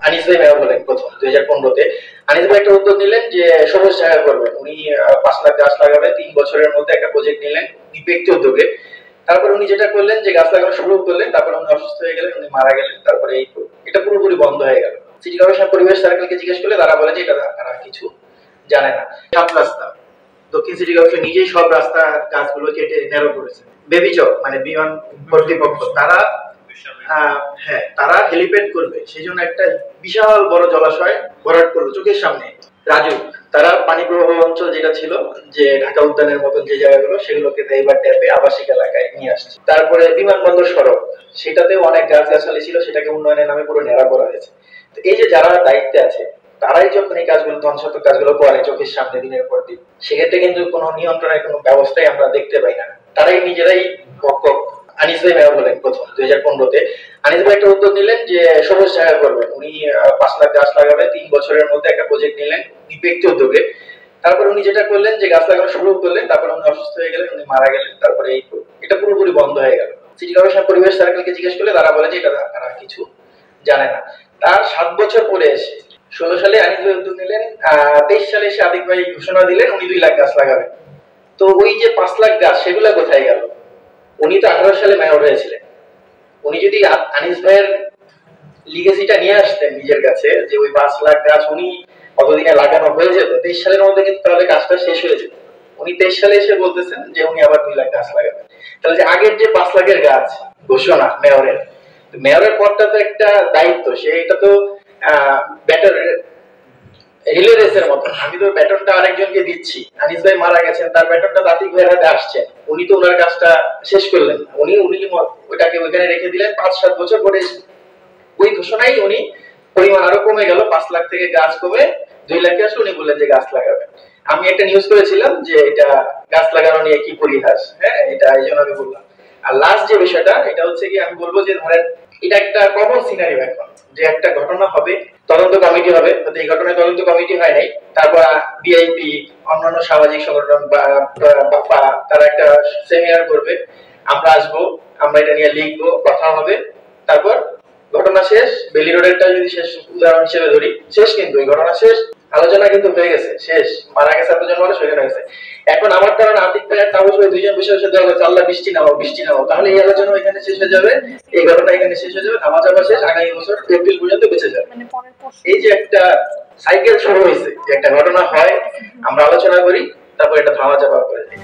আনিস ভাই মেয়র হলেন প্রথম 2015-তে। আনিস ভাই একটা উদ্যোগ নিলেন যে সবুজ জায়গা করবেন। উনি 5 লাখ গাছ লাগাবেন 3 বছরের মধ্যে একটা প্রজেক্ট নিলেন ব্যক্তি উদ্যোগে। তারপর উনি যেটা করলেন যে গাছ লাগানো শুরু করলেন, তারপর উনি অসুস্থ হয়ে গেলেন, উনি মারা গেলেন। তারপরে এটা পুরোপুরি বন্ধ হয়ে গেল। সিটি কর্পোরেশন পরিবেশ সার্কেলকে জিজ্ঞেস করলে তারা বলে যে এটা তারা কিছু জানে না। সাত রাস্তা দক্ষিণ সিটি কর্পোরেশন নিজেই সব রাস্তা গাছগুলো কেটে ন্যারো করেছে। বেবিচক মানে বিমান কর্তৃপক্ষ তারা হ্যাঁ তারা হেলিপ্যাড করবে সেই জন্য একটা বিশাল বড় জলাশয় ভরাট করলো চোখের সামনে। রাজু তারা পানি প্রবাহ অঞ্চল যেটা ছিল যে ঢাকা উদ্যানের মতন যে জায়গাগুলো সেগুলোকে এবার ট্যাপে আবাসিক এলাকায় নিয়ে আসছে। তারপরে বিমানবন্দর সড়ক সেটাতেও অনেক গাছগাছালি ছিল, সেটাকে উন্নয়নের নামে পুরো ন্যাড়া করা হয়েছে। তো এই যে যারা দায়িত্বে আছে তারাই যখন এই কাজগুলো ধ্বংসাত্মক কাজগুলো করে চোখের সামনে দিনের পর দিন, সেক্ষেত্রে কিন্তু কোনো নিয়ন্ত্রণের কোনো ব্যবস্থাই আমরা দেখতে পাই না। তারাই নিজেরাই পক্ষ। আনিস ভাই মেয়র হলেন প্রথম 2015-তে। আনিস ভাই একটা উদ্যোগ নিলেন যে সবুজ জায়গা করবেন। উনি 5 লাখ গাছ লাগাবেন 3 বছরের মধ্যে একটা প্রজেক্ট নিলেন ব্যক্তি উদ্যোগে। তারপর উনি যেটা করলেন যে গাছ লাগানো শুরু করলেন, তারপর উনি অসুস্থ হয়ে গেলেন, উনি মারা গেলেন। তারপরে এটা পুরোপুরি বন্ধ হয়ে গেল। সিটি কর্পোরেশন পরিবেশ সার্কেলকে জিজ্ঞেস করলে তারা বলে যে এটা তারা কিছু জানে না। তার 7 বছর পরে এসে 16 সালে আনিস ভাই উদ্যোগ নিলেন, 23 সালে এসে আদিক ভাই ঘোষণা দিলেন উনি 2 লাখ গাছ লাগাবেন। তো ওই যে 5 লাখ গাছ সেগুলো কোথায় গেল? উনি তো 18 সালে মেয়র হয়েছিলেন। উনি যদি আনিস ভাইয়ের লিগেসিটা নিয়ে আসতেন নিজের কাছে যে ওই 5 লাখ গাছ উনি কতদিনে লাগানো হয়ে যেত, 23 সালের মধ্যে কিন্তু তাহলে কাজটা শেষ হয়ে যেত। উনি 23 সালে এসে বলতেছেন যে উনি আবার 2 লাখ গাছ লাগাবেন। তাহলে যে আগের যে 5 লাখের গাছ ঘোষণা মেয়রের, মেয়রের পদটা তো একটা দায়িত্ব, সে এটা তো ব্যাটার রিলে রেসের মতো। আমি তো ব্যাটনটা আরেকজনকে দিচ্ছি, আনিস ভাই মারা গেছেন, তার ব্যাটনটা দাতিক ভাইয়ের হাতে আসছে, উনি তো ওনার কাজটা শেষ করলেন, উনি ওইটাকে ওইখানে রেখে দিলেন। 5-7 বছর পরে ওই ঘোষণায় উনি পরিমাণ আরো কমে গেল, 5 লাখ থেকে গাছ কমে 2 লাখে আসলে উনি বললেন যে গাছ লাগাবেন। আমি একটা নিউজ করেছিলাম যে এটা গাছ লাগানো নিয়ে কি পরিহাস, হ্যাঁ এটা এই জন্য আমি বললাম। আর লাস্ট যে বিষয়টা এটা হচ্ছে কি আমি বলবো যে ধরেন এটা একটা কমন সিনারিও এখন যে একটা ঘটনা হবে, তদন্ত কমিটি হবে, তো এই ঘটনায় তদন্ত কমিটি হয় নাই, তারপর বিআইপি অন্যান্য সামাজিক সংগঠন বা তারা একটা সেমিনার করবে, আমরা আসবো, আমরা এটা নিয়ে লিখবো, কথা হবে, তারপর ঘটনা শেষ। বেলি রোডেরটা যদি শেষ উদাহরণ হিসেবে ধরি, শেষ কিন্তু এই ঘটনা শেষ, আলোচনা কিন্তু হয়ে গেছে, শেষ, মারা গেছে এতজন মানুষ হয়ে গেছে। এখন আমার কারণে আতিক ভাই আর তাপস ভাই দুইজন বসে বসে দেওয়া আল্লাহ বৃষ্টি নাও বৃষ্টি নাও, তাহলে এই আলোচনা এখানে শেষ হয়ে যাবে, এই ঘটনা এখানে শেষ হয়ে যাবে, ধামা চাপা শেষ, আগামী বছর এপ্রিল পর্যন্ত বেঁচে যাবে। এই যে একটা সাইকেল শুরু হয়েছে, যে একটা ঘটনা হয়, আমরা আলোচনা করি, তারপর এটা ধামা চাপা করে দিই।